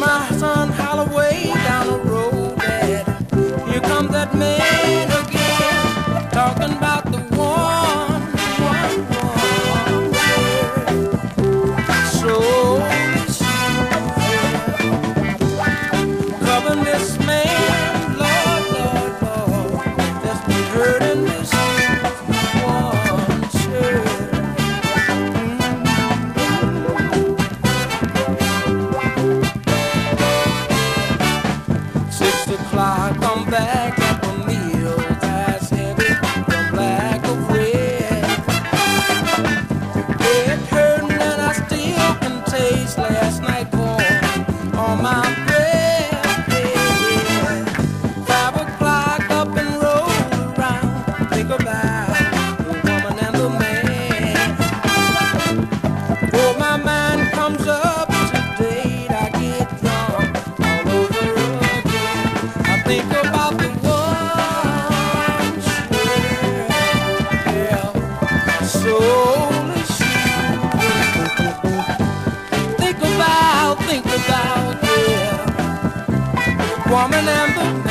my son Holloway down the road, Dad. Here comes that man again, talking about the one. So covering this man, Lord, that's been hurting this one child. 6 o'clock, I'm back at the meal. That's heavy, the black of red. It hurting and I still can taste last night born on my breath. Yeah. 5 o'clock up and roll around. Think about the woman and the man. Oh, my mind comes up to date. I get drunk all over again. I think about the one, yeah, soul is think about, yeah, woman and the